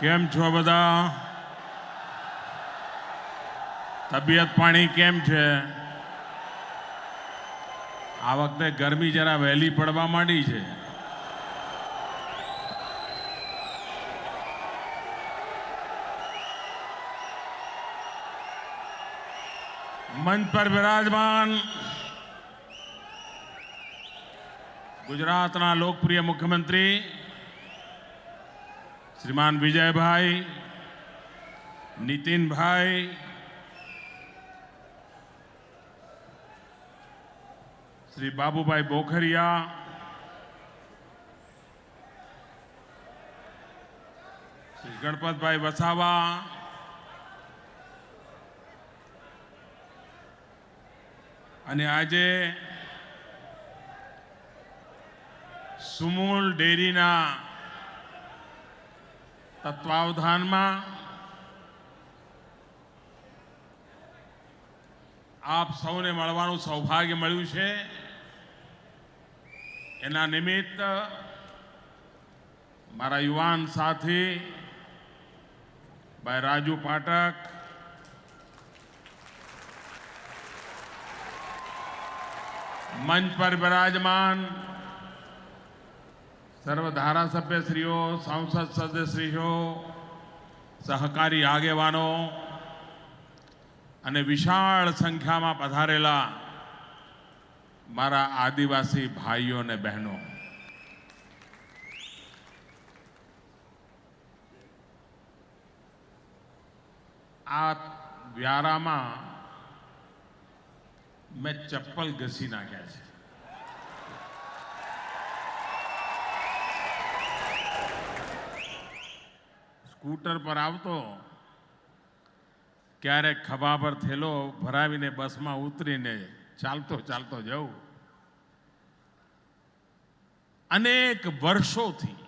કેમ છો બધા? તબિયત પાણી કેમ છે? આ વખતે ગરમી જરા વહેલી પડવા માંડી છે. મંચ પર બિરાજમાન ગુજરાતના લોકપ્રિય મુખ્યમંત્રી શ્રીમાન વિજયભાઈ, નીતિનભાઈ, શ્રી બાબુભાઈ બોખરિયા, શ્રી ગણપતભાઈ વસાવા, અને આજે સુમૂલ ડેરીના તત્વાવધાનમાં આપ સૌને મળવાનું સૌભાગ્ય મળ્યું છે. એના નિમિત્ત મારા યુવાન સાથી ભાઈ રાજુ પાઠક, મંચ પર બિરાજમાન સર્વ ધારાસભ્યશ્રીઓ, સાંસદ સદસ્યશ્રીઓ, સહકારી આગેવાનો અને વિશાળ સંખ્યામાં પધારેલા મારા આદિવાસી ભાઈઓ અને બહેનો, આ વ્યારામાં મેં ચપ્પલ ઘસી નાખ્યા છે. સ્કૂટર પર આવતો ક્યારેક ખભા પર થેલો ભરાવીને બસમાં ઉતરીને ચાલતો ચાલતો જવું. અનેક વર્ષોથી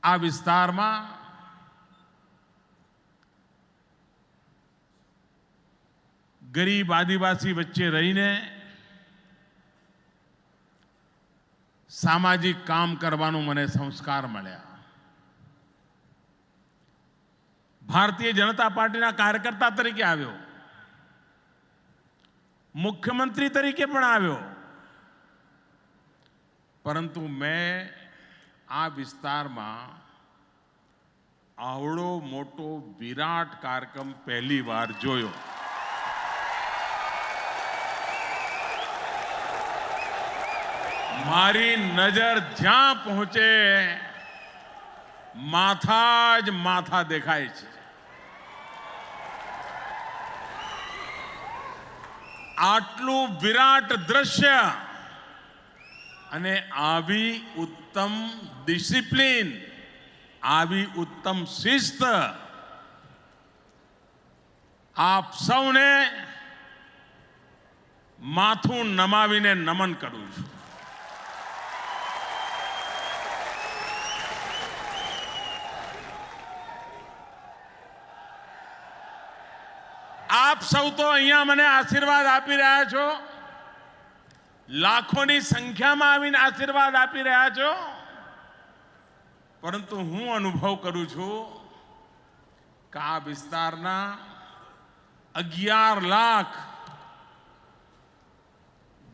આ વિસ્તારમાં ગરીબ આદિવાસી વચ્ચે રહીને સામાજિક કામ કરવાનું મને સંસ્કાર મળ્યા. ભારતીય જનતા પાર્ટીના કાર્યકર્તા તરીકે આવ્યો, મુખ્યમંત્રી તરીકે પણ આવ્યો, પરંતુ મેં આ વિસ્તારમાં આવડો મોટો વિરાટ કાર્યક્રમ પહેલી વાર જોયો. મારી નજર જ્યાં પહોંચે માથા જ માથા દેખાય છે. આટલું વિરાટ દ્રશ્ય અને આવી ઉત્તમ ડિસિપ્લિન, આવી ઉત્તમ શિસ્ત આપ સૌને માથું નમાવીને નમન કરું છું. આપ સૌ તો અહીંયા મને આશીર્વાદ આપી રહ્યા છો, લાખોની સંખ્યામાં આવીને આશીર્વાદ આપી રહ્યા છો, પરંતુ હું અનુભવ કરું છું કે આ વિસ્તારના 11 લાખ,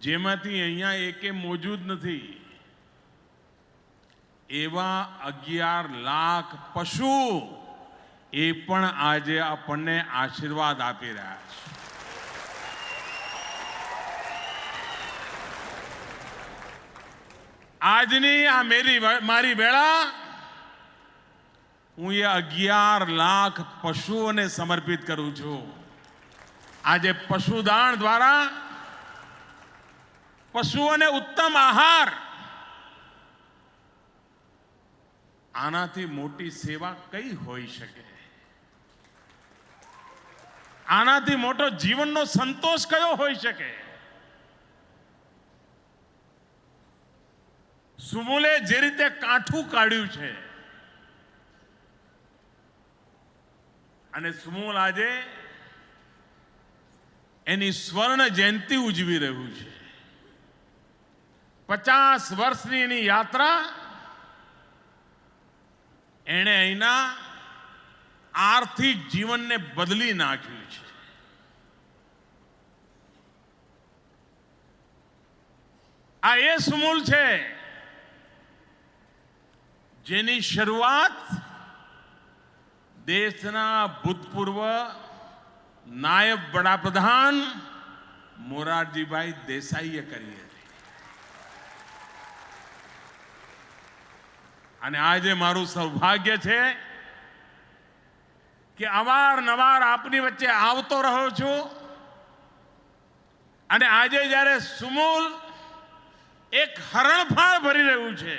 જેમાંથી અહીંયા એકે મોજૂદ નથી, એવા 11 લાખ પશુ એ પણ આજે આપણને આશીર્વાદ આપી રહ્યા છે. આજની આ મારી વેળા હું એ 11 લાખ પશુઓને સમર્પિત કરું છું. આજે પશુદાન દ્વારા પશુઓને ઉત્તમ આહાર, આનાથી મોટી સેવા કઈ હોઈ શકે? આનાથી મોટો જીવનનો સંતોષ કયો હોઈ શકે? સુમૂલે જે રીતે કાઠું કાઢ્યું છે અને સુમૂલ આજે એની સ્વર્ણ જયંતિ ઉજવી રહ્યું છે. 50 વર્ષની એની યાત્રા એણે અહીંના આર્થિક જીવનને બદલી નાખ્યું છે. આ એ સુમૂલ છે જેની શરૂઆત દેશના ભૂતપૂર્વ નાયબ વડાપ્રધાન મોરારજીભાઈ દેસાઈએ કરી હતી. અને આજે મારું સૌભાગ્ય છે કે અવારનવાર આપની વચ્ચે આવતો રહ્યો છું. અને આજે જ્યારે સુમૂલ એક હરણફાળ ભરી રહ્યું છે,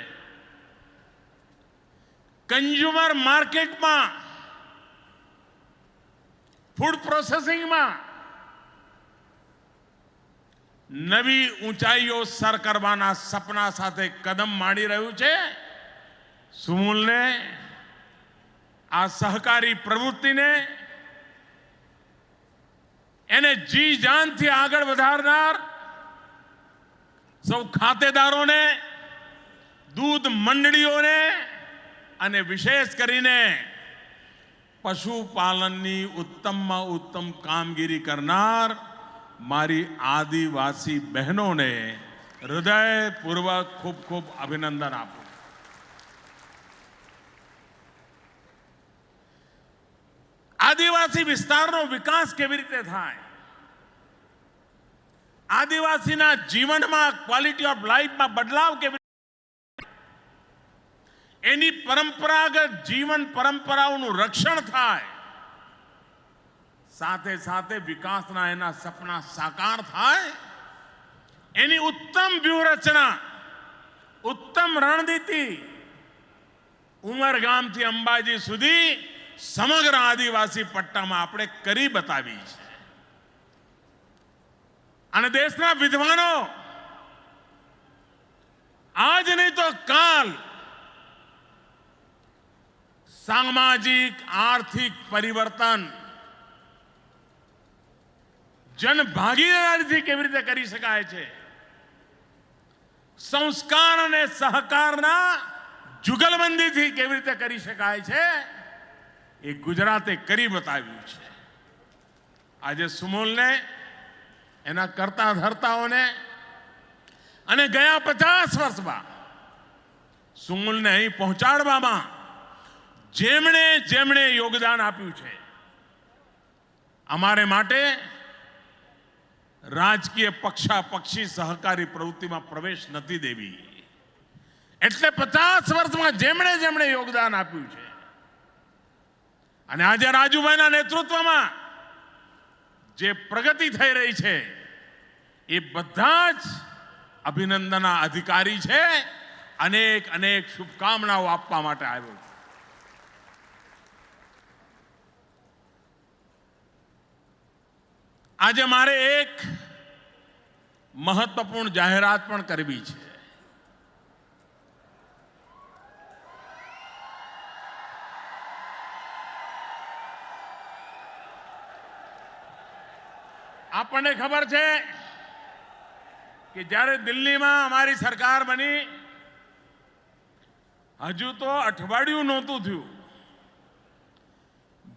કન્ઝ્યુમર માર્કેટમાં, ફૂડ પ્રોસેસિંગમાં નવી ઊંચાઈઓ સર કરવાના સપના સાથે કદમ માંડી રહ્યું છે. સુમૂલને, આ સહકારી પ્રવૃત્તિને, એને જી જાનથી આગળ વધારનાર સૌ ખાતેદારોને, દૂધ મંડળીઓને અને વિશેષ કરીને પશુપાલનની ઉત્તમમાં ઉત્તમ કામગીરી કરનાર મારી આદિવાસી બહેનોને હૃદયપૂર્વક ખૂબ ખૂબ અભિનંદન આપું. આદિવાસી વિસ્તારનો વિકાસ કેવી રીતે થાય, આદિવાસીના જીવનમાં ક્વોલિટી ઓફ લાઈફમાં બદલાવ કેવી એની પરંપરાગત જીવન પરંપરાઓનું રક્ષણ થાય, સાથે સાથે વિકાસના એના સપના સાકાર થાય, એની ઉત્તમ વ્યૂહરચના, ઉત્તમ રણનીતિ ઉમરગામથી અંબાજી સુધી સમગ્ર આદિવાસી પટ્ટામાં આપણે કરી બતાવી છે. અને દેશના વિદ્વાનો આજ નહીં તો કાલ સામાજિક આર્થિક પરિવર્તન જનભાગીદારીથી કેવી રીતે કરી શકાય છે, સંસ્કાર અને સહકારના જુગલબંધીથી કેવી રીતે કરી શકાય છે, એ ગુજરાતે કરી બતાવ્યું છે. આજે સુમૂલને, એના કરતા ધર્તાઓને અને ગયા 50 વર્ષમાં સુમૂલને અહીં પહોંચાડવામાં જેમણે જેમણે યોગદાન આપ્યું છે, અમારે માટે રાજકીય પક્ષાપક્ષી સહકારી પ્રવૃત્તિમાં પ્રવેશ નથી દેવી. એટલે 50 વર્ષમાં જેમણે જેમણે યોગદાન આપ્યું છે, અને આજે રાજુભાઈના નેતૃત્વમાં જે પ્રગતિ થઈ રહી છે, એ બધા જ અભિનંદનના અધિકારી છે. અનેક અનેક શુભકામનાઓ આપવા માટે આવ્યો છું. આજે મારે એક મહત્વપૂર્ણ જાહેરાત પણ કરવી છે. આપણને ખબર છે કે જ્યારે દિલ્હીમાં અમારી સરકાર બની, હજુ તો અઠવાડિયું નહોતું થયું,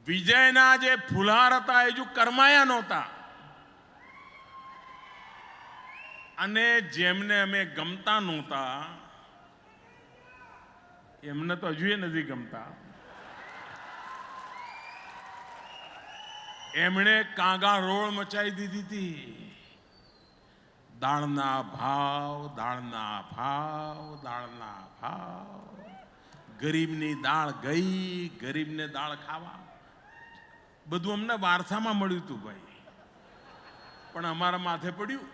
વિજયના જે ફુલહાર હતા એ હજુ કરમાયા નહોતા. અને જેમને અમે ગમતા નહોતા એમને તો હજુ નથી ગમતા. એમણે કાંગા રોળ મચાવી દીધી હતી. દાળના ભાવ, દાળના ભાવ, દાળના ભાવ. ગરીબની દાળ ગઈ, ગરીબને દાળ ખાવા. બધું અમને વારસામાં મળ્યું હતું ભાઈ, પણ અમારા માથે પડ્યું.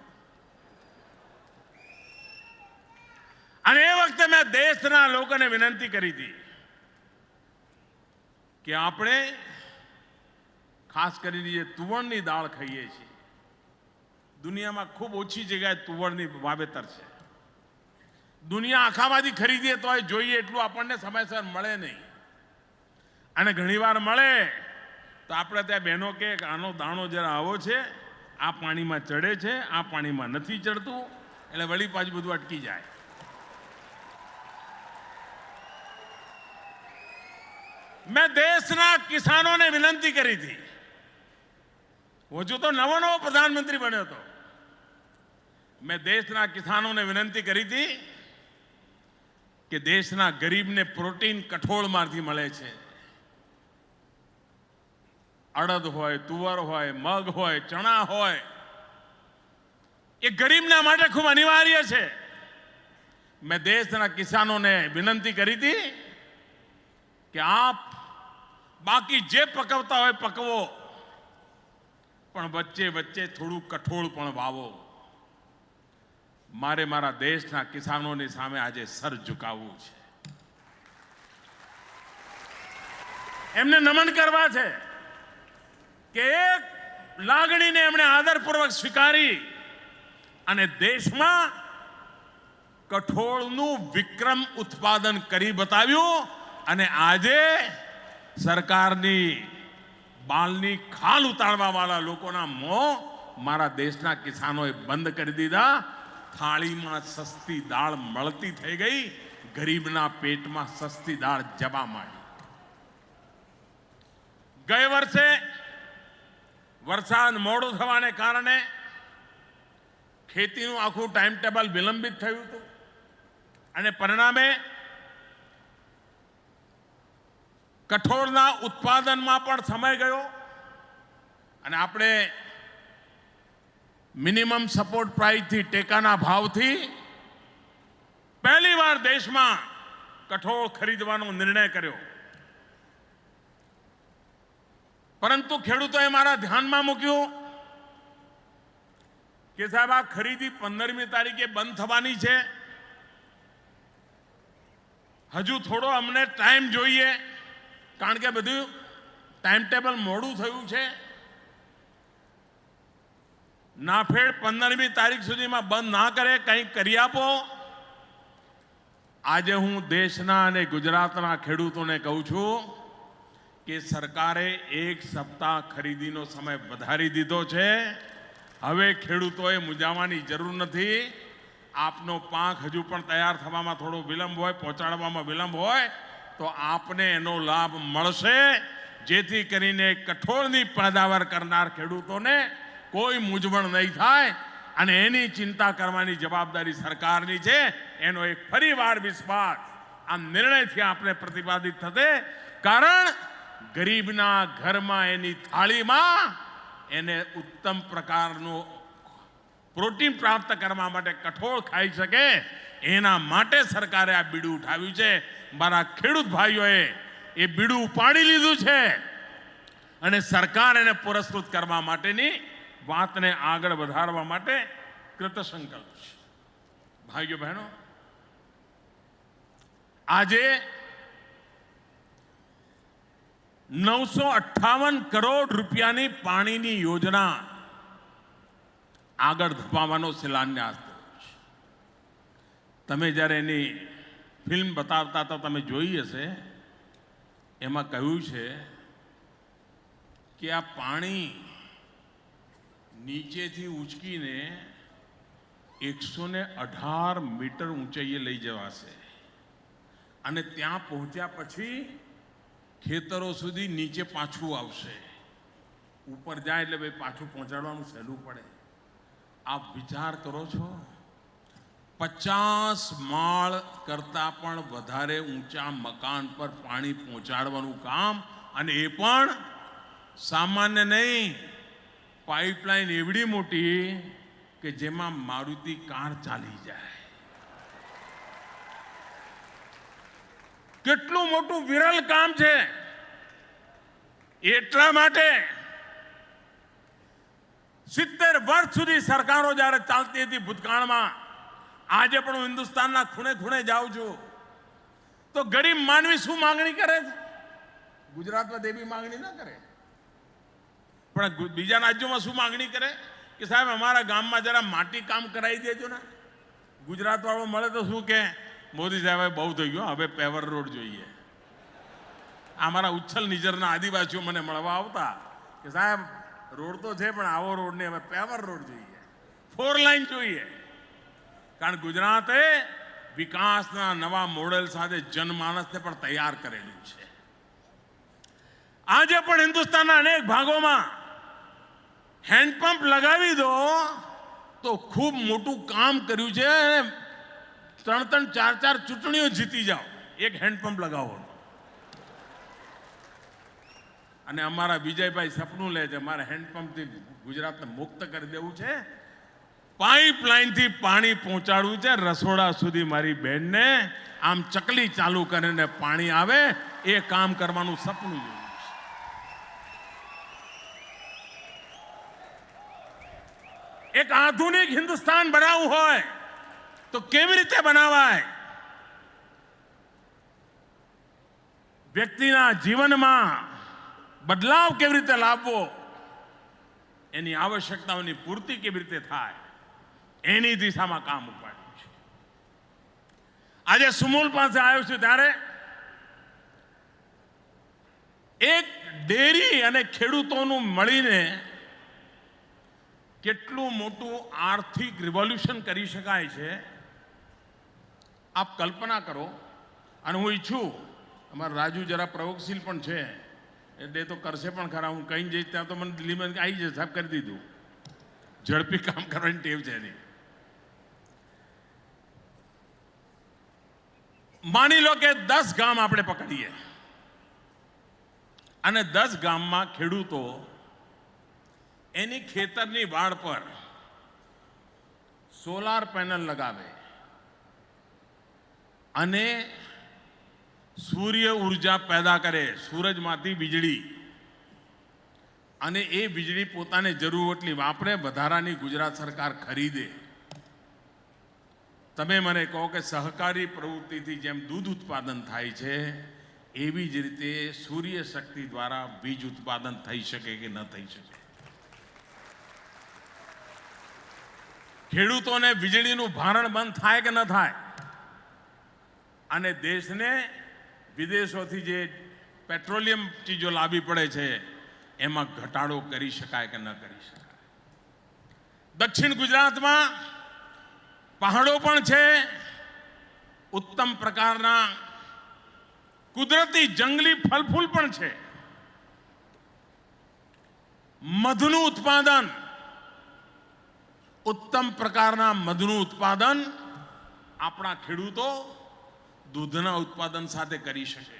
અને એ વખતે મેં દેશના લોકોને વિનંતી કરી હતી કે આપણે ખાસ કરીને જે તુવરની દાળ ખાઈએ છીએ, દુનિયામાં ખૂબ ઓછી જગ્યાએ તુવરની વાવેતર છે. દુનિયા આખામાંથી ખરીદીએ તો જોઈએ એટલું આપણને સમયસર મળે નહીં. અને ઘણીવાર મળે તો આપણે ત્યાં બહેનો કે આનો દાણો જરા આવો છે, આ પાણીમાં ચડે છે, આ પાણીમાં નથી ચડતું, એટલે વળી પાછું બધું અટકી જાય. મેં દેશના કિસાનોને વિનંતી કરી હતી. હજુ તો નવો પ્રધાનમંત્રી બન્યો હતો. મેં દેશના કિસાનોને વિનંતી કરી હતી કે દેશના ગરીબને પ્રોટીન કઠોળમાંથી મળે છે. અડદ હોય, તુવર હોય, મગ હોય, ચણા હોય, એ ગરીબના માટે ખૂબ અનિવાર્ય છે. મેં દેશના કિસાનોને વિનંતી કરી હતી કે આપ બાકી જે પકવતા હોય પકવો, પણ વચ્ચે વચ્ચે થોડું કઠોળ પણ વાવો. મારે મારા દેશના કિસાનોની સામે આજે સર ઝુકાવવું છે, એમને નમન કરવા છે કે એક લાગણીને એમણે આદરપૂર્વક સ્વીકારી અને દેશમાં કઠોળનું વિક્રમ ઉત્પાદન કરી બતાવ્યું. અને આજે સરકારની બાલની ખાલ ઉતારવા વાળા લોકોના મોં મારા દેશના કિસાનોએ બંધ કરી દીધા. થાળીમાં સસ્તી દાળ મળતી થઈ ગઈ, ગરીબના પેટમાં સસ્તી દાળ જવા માંડી. ગયે વર્ષે વરસાદ મોડો થવાને કારણે ખેતીનું આખું ટાઈમ ટેબલ વિલંબિત થયું હતું અને પરિણામે કઠોળના ઉત્પાદનમાં પણ સમય ગયો. અને આપણે મિનિમમ સપોર્ટ પ્રાઇસથી, ટેકાના ભાવથી પહેલીવાર દેશમાં કઠોળ ખરીદવાનો નિર્ણય કર્યો. પરંતુ ખેડૂતોએ મારા ધ્યાનમાં મૂક્યું કે સાહેબ, આ ખરીદી 15મી તારીખે બંધ થવાની છે, હજુ થોડો અમને ટાઈમ જોઈએ, કારણ કે બધું ટાઈમ ટેબલ મોડું થયું છે. નાફેડ 15મી તારીખ સુધીમાં બંધ ના કરે, કંઈક કરી આપો. આજે હું દેશના અને ગુજરાતના ખેડૂતોને કહું છું કે સરકારે 1 સપ્તાહ ખરીદીનો સમય વધારી દીધો છે. હવે ખેડૂતોએ મૂંઝાવાની જરૂર નથી. આપનો પાક હજુ પણ તૈયાર થવામાં થોડો વિલંબ હોય, પહોંચાડવામાં વિલંબ હોય, તો આપને એનો લાભ મળશે, જેથી કરીને કઠોળની પેદાવાર કરનાર ખેડૂતોને કોઈ મૂંઝવણ નહીં થાય. અને એની ચિંતા કરવાની જવાબદારી સરકારની છે. એનો એક ફરીવાર વિશ્વાસ આ નિર્ણયથી આપણે પ્રતિપાદિત થશે. કારણ ગરીબના ઘરમાં એની થાળીમાં એને ઉત્તમ પ્રકારનું પ્રોટીન પ્રાપ્ત કરવા માટે કઠોળ ખાઈ શકે, એના માટે સરકારે આ બીડું ઉઠાવ્યું છે. મારા ખેડૂત ભાઈઓએ એ બીડું ઉપાડી લીધું છે અને સરકાર એને પુરસ્કૃત કરવા માટેની વાતને આગળ વધારવા માટે કૃતસંકલ્પ છે. ભાઈઓ બહેનો, આજે 958 કરોડ રૂપિયાની પાણીની યોજના આગળ ધપાવવાનો શિલાન્યાસ થયો છે. તમે જ્યારે એની ફિલ્મ બતાવતા હતા, તમે જોઈ હશે, એમાં કહ્યું છે કે આ પાણી નીચેથી ઉંચકીને 118 મીટર ઊંચાઈએ લઈ જવાશે અને ત્યાં પહોંચ્યા પછી ખેતરો સુધી નીચે પાછું આવશે. ઉપર જાય એટલે ભાઈ પાછું પહોંચાડવાનું સહેલું પડે. આપ વિચાર કરો છો, 50 માળ કરતાં પણ વધારે ઊંચા મકાન પર પાણી પહોંચાડવાનું કામ, અને એ પણ સામાન્ય નહીં, પાઇપલાઇન એવડી મોટી કે જેમાં મારુતિ કાર ચાલી જાય. કેટલું મોટું વિરલ કામ છે. એટલા માટે 70 વર્ષ સુધી સરકારો જ્યારે ચાલતી હતી ભૂતકાળમાં, આજે પણ હું હિન્દુસ્તાનના ખૂણે ખૂણે જાઉં છું તો ગરીબ માનવી શું માંગણી કરે છે? ગુજરાતમાં દેવી માંગણી ના કરે, પણ બીજા રાજ્યોમાં શું માંગણી કરે કે સાહેબ અમારા ગામમાં જરા માટી કામ કરાવી દેજો ને. ગુજરાત વાળો મળે તો શું કે, મોદી સાહેબ બહુ થઈ ગયો, હવે પેવર રોડ જોઈએ. અમારા ઉચ્છલ નિઝરના આદિવાસીઓ મને મળવા આવતા કે સાહેબ રોડ તો છે પણ આવો રોડ નહીં, હવે પેવર રોડ જોઈએ, 4 લાઇન જોઈએ. કારણ ગુજરાતે વિકાસના નવા મોડેલ સાથે જનમાનસને પણ તૈયાર કરેલું છે. આજે પણ હિન્દુસ્તાનના અનેક ભાગોમાં હેન્ડપંપ લગાવી દો તો ખૂબ મોટું કામ કર્યું છે. 3-3, 4-4 ચૂંટણીઓ જીતી જાઓ એક હેન્ડપંપ લગાવો. અને અમારા વિજયભાઈ સપનું લે છે મારે હેન્ડપંપથી ગુજરાતને મુક્ત કરી દેવું છે, પાઇપલાઇનથી પાણી પહોંચાડવું છે રસોડા સુધી. મારી બહેનને આમ ચકલી ચાલુ કરીને પાણી આવે એ કામ કરવાનું સપનું જોયું છે. એક આધુનિક હિન્દુસ્તાન બનાવવું હોય તો કેવી રીતે બનાવાય? વ્યક્તિના જીવનમાં બદલાવ કેવી રીતે લાવવો, એની આવશ્યકતાઓની પૂર્તિ કેવી રીતે થાય, એની દિશામાં કામ ઉપાડ્યું છે. આજે સુમૂલ પાસે આવ્યો છું ત્યારે એક ડેરી અને ખેડૂતોનું મળીને કેટલું મોટું આર્થિક રિવોલ્યુશન કરી શકાય છે આપ કલ્પના કરો. અને હું ઈચ્છું અમારા રાજુ જરા પ્રયોગશીલ પણ છે એટલે તો કરશે પણ ખરા. હું કहीं જઈશ ત્યાં તો મને દિલ્હીમાં આવી જશે, સાહેબ કરી દીધું. ઝડપી કામ કરવાની ટેવ છે એની. માની લો કે 10 ગામ આપણે પકડીએ અને 10 ગામમાં ખેડૂતો એની ખેતરની વાડ પર સોલાર પેનલ લગાવે અને સૂર્ય ઉર્જા પેદા કરે, સૂરજમાંથી વીજળી, અને એ વીજળી પોતાને જરૂર એટલી વાપરે, વધારાની ગુજરાત સરકાર ખરીદે. તમે મને કહો કે સહકારી પ્રવૃત્તિથી જેમ દૂધ ઉત્પાદન થાય છે એવી જ રીતે સૂર્ય શક્તિ દ્વારા વીજ ઉત્પાદન થઈ શકે કે ન થઈ શકે? ખેડૂતોને વીજળીનું ભારણ બંધ થાય કે ન થાય? અને દેશને વિદેશોથી જે પેટ્રોલિયમ ચીજો લાવવી પડે છે એમાં ઘટાડો કરી શકાય કે ન કરી શકાય? દક્ષિણ ગુજરાતમાં પહાડો પણ છે, ઉત્તમ પ્રકારના કુદરતી જંગલી ફળફૂલ પણ છે, મધનું ઉત્પાદન, ઉત્તમ પ્રકારના મધનું ઉત્પાદન આપણા ખેડૂતો દૂધના ઉત્પાદન સાથે કરી શકે.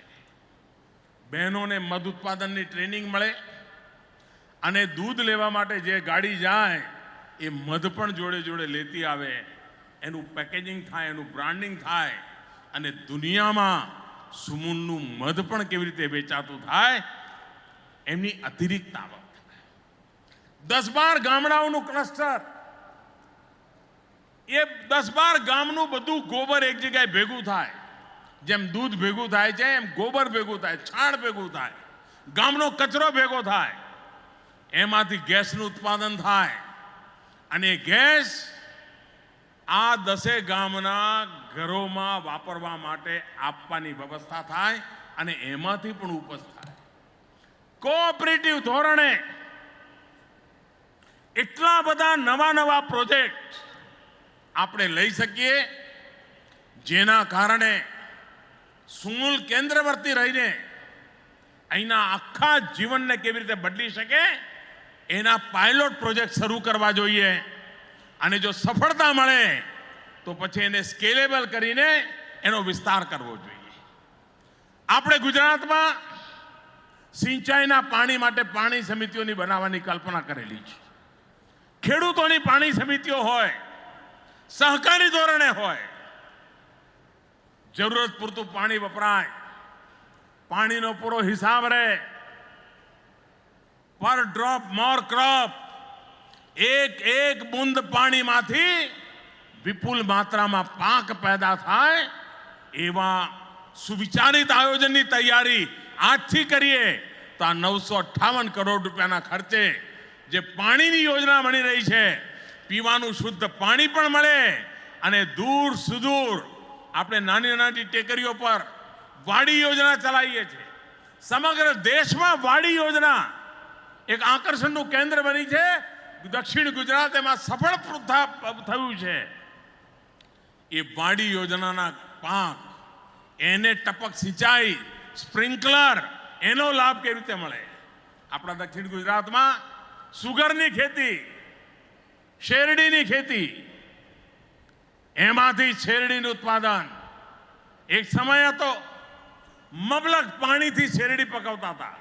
બહેનોને મધ ઉત્પાદનની ટ્રેનિંગ મળે અને દૂધ લેવા માટે જે ગાડી જાય એ મધ પણ જોડે જોડે લેતી આવે, એનું પેકેજિંગ થાય, એનું બ્રાન્ડિંગ થાય અને દુનિયામાં સુમૂલનું મધ પણ કેવી રીતે વેચાતું થાય એમની અતિરિક્ત આવક. 10-12 ગામડાઓનું ક્લસ્ટર, એ 10-12 ગામનું બધું ગોબર એક જગ્યાએ ભેગું થાય. જેમ દૂધ ભેગું થાય છે એમ ગોબર ભેગું થાય, છાણ ભેગું થાય, ગામનો કચરો ભેગો થાય, એમાંથી ગેસનું ઉત્પાદન થાય અને ગેસ આ 10 ગામના ઘરોમાં વાપરવા માટે આપવાની વ્યવસ્થા થાય અને એમાંથી પણ ઉપજ થાય. કોઓપરેટિવ ધોરણે એટલા બધા નવા પ્રોજેક્ટ આપણે લઈ શકીએ જેના કારણે સુમૂલ કેન્દ્રવર્તી રહીને અહીંના આખા જીવનને કેવી રીતે બદલી શકે એના પાયલોટ પ્રોજેક્ટ શરૂ કરવા જોઈએ. અને જો સફળતા મળે તો પછી એને સ્કેલેબલ કરીને એનો વિસ્તાર કરવો જોઈએ. આપણે ગુજરાતમાં સિંચાઈના પાણી માટે પાણી સમિતિઓની બનાવવાની કલ્પના કરેલી છે. ખેડૂતોની પાણી સમિતિઓ હોય, સહકારી ધોરણે હોય, જરૂરત પૂરતું પાણી વપરાય, પાણીનો પૂરો હિસાબ રહે, પર ડ્રોપ મોર ક્રોપ, એક બૂંદ પાણીમાંથી વિપુલ માત્રામાં પાક પેદા થાય એવા સુવિચારિત આયોજનની તૈયારી આજથી કરીએ તો આ 958 કરોડ રૂપિયાના ખર્ચે જે પાણીની યોજના બની રહી છે, પીવાનું શુદ્ધ પાણી પણ મળે અને દૂર સુદૂર આપણે નાની ટેકરીઓ પર વાડી યોજના ચલાવીએ છીએ. સમગ્ર દેશમાં વાડી યોજના એક આકર્ષણનું કેન્દ્ર બની છે. દક્ષિણ ગુજરાત એમાં સફળ થયું છે. એ વાડી યોજનાના પાક, એને ટપક સિંચાઈ, સ્પ્રિંકલર, એનો લાભ કેવી રીતે મળે? આપણા દક્ષિણ ગુજરાતમાં સુગરની ખેતી, શેરડીની ખેતી, એમાંથી શેરડીનું ઉત્પાદન. એક સમય હતો મબલક પાણીથી શેરડી પકવતા હતા,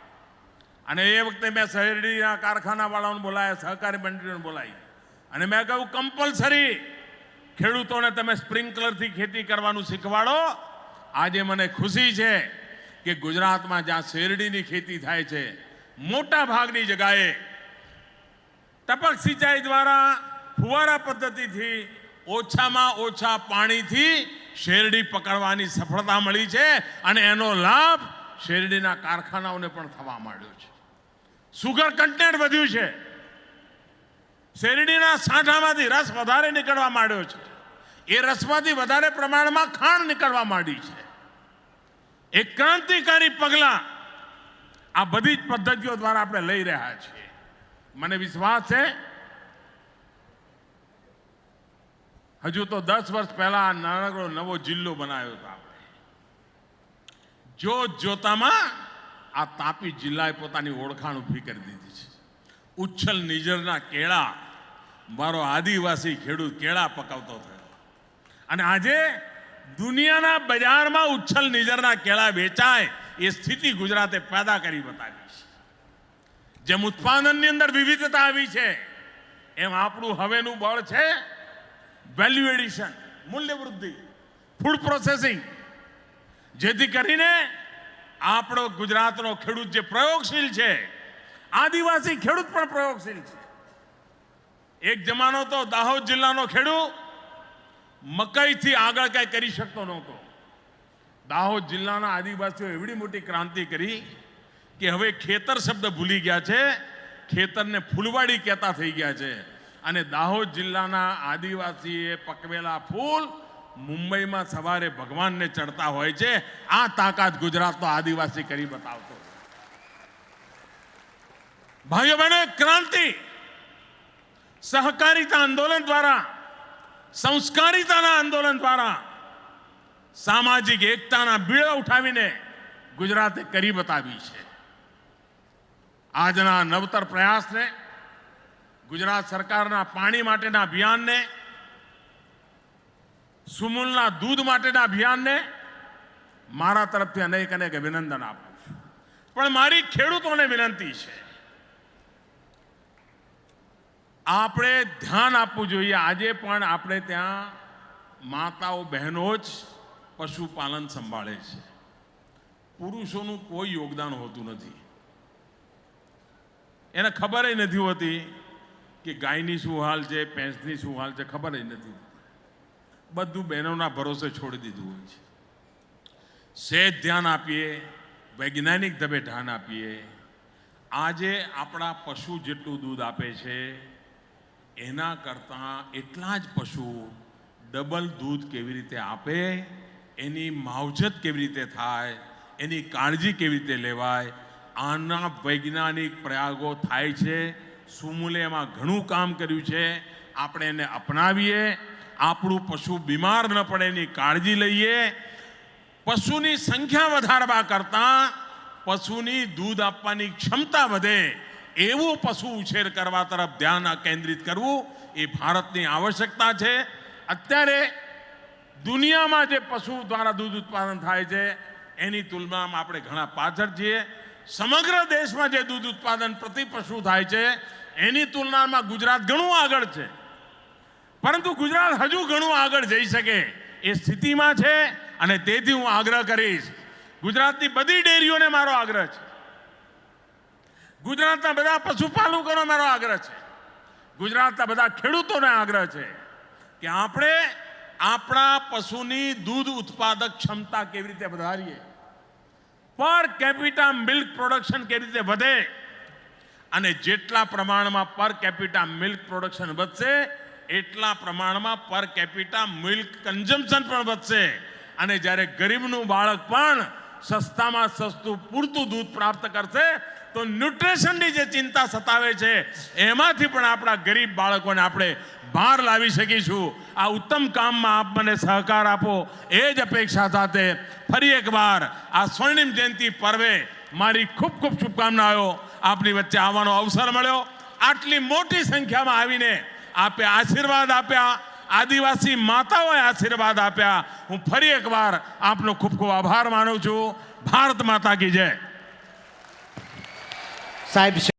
અને એ વખતે મેં શેરડીના કારખાના વાળાઓને બોલાયા, સહકારી મંડળીઓને બોલાવી, અને મેં કહ્યું કમ્પલસરી ખેડૂતોને તમે સ્પ્રિંકલરથી ખેતી કરવાનું શીખવાડો. આજે મને ખુશી છે કે ગુજરાતમાં જ્યાં શેરડીની ખેતી થાય છે, મોટા ભાગની જગ્યાએ ટપક સિંચાઈ દ્વારા ફુવારા પદ્ધતિથી ઓછામાં ઓછા પાણીથી શેરડી પકડવાની સફળતા મળી છે, અને એનો લાભ શેરડીના કારખાનાઓને પણ થવા માંડ્યો છે. સુગર કન્ટેન્ટ વધ્યું છે, શેરડીના સાંઠામાંથી રસ વધારે નીકળવા માંડ્યો છે, એ રસમાંથી વધારે પ્રમાણમાં ખાંડ નીકળવા માંડી છે. એક ક્રાંતિકારી પગલાં આ બધી જ પદ્ધતિઓ દ્વારા આપણે લઈ રહ્યા છીએ. મને વિશ્વાસ છે હજુ તો 10 વર્ષ પહેલા નાનકડો નવો જિલ્લો બનાવ્યો હતો આપણે. જોતામાં આ તાપી જિલ્લાએ પોતાની ઓળખાણ ઊભી કરી દીધી છે. ઉચ્છલ નિઝરના કેળા, મારો આદિવાસી ખેડૂત કેળા પકાવતો થયો, અને આજે દુનિયાના બજારમાં ઉચ્છલ નિઝરના કેળા વેચાય એ સ્થિતિ ગુજરાતે પેદા કરી બતાવી છે. જેમ ઉત્પાદનની અંદર વિવિધતા આવી છે, એમ આપણું હવેનું બળ છે વેલ્યુ એડિશન, મૂલ્ય વૃદ્ધિ, ફૂડ પ્રોસેસિંગ. જેથી કરીને આપણો ગુજરાતનો ખેડૂત જે પ્રયોગશીલ છે, આદિવાસી ખેડૂત પણ પ્રયોગશીલ છે. એક જમાનો તો દાહોદ જિલ્લાનો ખેડૂત મકાઈથી આગળ કઈ કરી શકતો નહોતો. દાહોદ જિલ્લાના આદિવાસીઓ એવડી મોટી ક્રાંતિ કરી કે હવે ખેતર શબ્દ ભૂલી ગયા છે, ખેતરને ફૂલવાડી કહેતા થઈ ગયા છે. અને દાહોદ જિલ્લાના આદિવાસીએ પકવેલા ફૂલ મુંબઈમાં સવારે ભગવાનને ચડતા હોય છે. આ તાકાત ગુજરાતનો આદિવાસી કરી બતાવતો. ભાઈઓ બહેનો, ક્રાંતિ સહકારિતા આંદોલન દ્વારા, સંસ્કારિતાના આંદોલન દ્વારા, સામાજિક એકતાના બીડા ઉઠાવીને ગુજરાતે કરી બતાવી છે. આજના નવતર પ્રયાસને, ગુજરાત સરકારના પાણી માટેના અભિયાનને, સુમૂલના દૂધ માટેના અભિયાનને મારા તરફથી અનેક અભિનંદન આપું છું. પણ મારી ખેડૂતોને વિનંતી છે, આપણે ધ્યાન આપવું જોઈએ. આજે પણ આપણે ત્યાં માતાઓ બહેનો જ પશુપાલન સંભાળે છે. પુરુષોનું કોઈ યોગદાન હોતું નથી. એને ખબર નથી હોતી કે ગાયની શું હાલ છે, ભેંસની શું હાલ છે, ખબર નથી. બધું બહેનોના ભરોસે છોડી દીધું હોય છે. સહેજ ધ્યાન આપીએ, વૈજ્ઞાનિક ઢબે ધ્યાન આપીએ. આજે આપણા પશુ જેટલું દૂધ આપે છે, એના કરતાં એટલા જ પશુ ડબલ દૂધ કેવી રીતે આપે, એની માવજત કેવી રીતે થાય, એની કાળજી કેવી રીતે લેવાય, આના વૈજ્ઞાનિક પ્રયોગો થાય છે. સુમૂલે એમાં ઘણું કામ કર્યું છે. આપણે એને અપનાવીએ, આપણું પશુ બીમાર ન પડે એની કાળજી લઈએ. પશુની સંખ્યા વધારવા કરતાં પશુની દૂધ આપવાની ક્ષમતા વધે એવું પશુ ઉછેર કરવા તરફ ધ્યાન કેન્દ્રિત કરવું એ ભારતની આવશ્યકતા છે. અત્યારે દુનિયામાં જે પશુ દ્વારા દૂધ ઉત્પાદન થાય છે એની તુલનામાં આપણે ઘણા પાછળ છીએ. સમગ્ર દેશમાં જે દૂધ ઉત્પાદન પ્રતિ પશુ થાય છે એની તુલનામાં ગુજરાત ઘણું આગળ છે. પરંતુ ગુજરાત હજુ ઘણું આગળ જઈ શકે એ સ્થિતિમાં છે, અને તેથી હું આગ્રહ કરીશ, ગુજરાતની બધી ડેરીઓને મારો આગ્રહ છે, ગુજરાતના બધા પશુપાલકોનો મારો આગ્રહ છે, ગુજરાતના બધા ખેડૂતોને આગ્રહ છે કે આપણે આપણા પશુની દૂધ ઉત્પાદક ક્ષમતા કેવી રીતે વધારીએ, પર કેપિટા મિલ્ક પ્રોડક્શન કેવી રીતે વધે, અને જેટલા પ્રમાણમાં પર કેપિટા મિલ્ક પ્રોડક્શન વધશે એટલા પ્રમાણમાં પર કેપિટા મિલ્ક કન્ઝમ્પશન પણ વધશે. અને જ્યારે ગરીબનું બાળક પણ સસ્તામાં સસ્તું પૂરતું દૂધ પ્રાપ્ત કરશે તો ન્યુટ્રિશનની જે ચિંતા સતાવે છે એમાંથી પણ આપણા ગરીબ બાળકોને આપણે બહાર લાવી શકીશું. આ ઉત્તમ કામમાં આપ મને સહકાર આપો એ જ અપેક્ષા સાથે ફરી એકવાર આ સ્વર્ણિમ જયંતિ પર્વે મારી ખૂબ ખૂબ શુભકામનાઓ. આપની વચ્ચે આવવાનો અવસર મળ્યો, આટલી મોટી સંખ્યામાં આવીને આપે આશીર્વાદ આપ્યા, આદિવાસી માતાઓએ આશીર્વાદ આપ્યા. હું ફરી એકવાર આપનો ખૂબ ખૂબ આભાર માનું છું. ભારત માતા કી જય. સાહેબ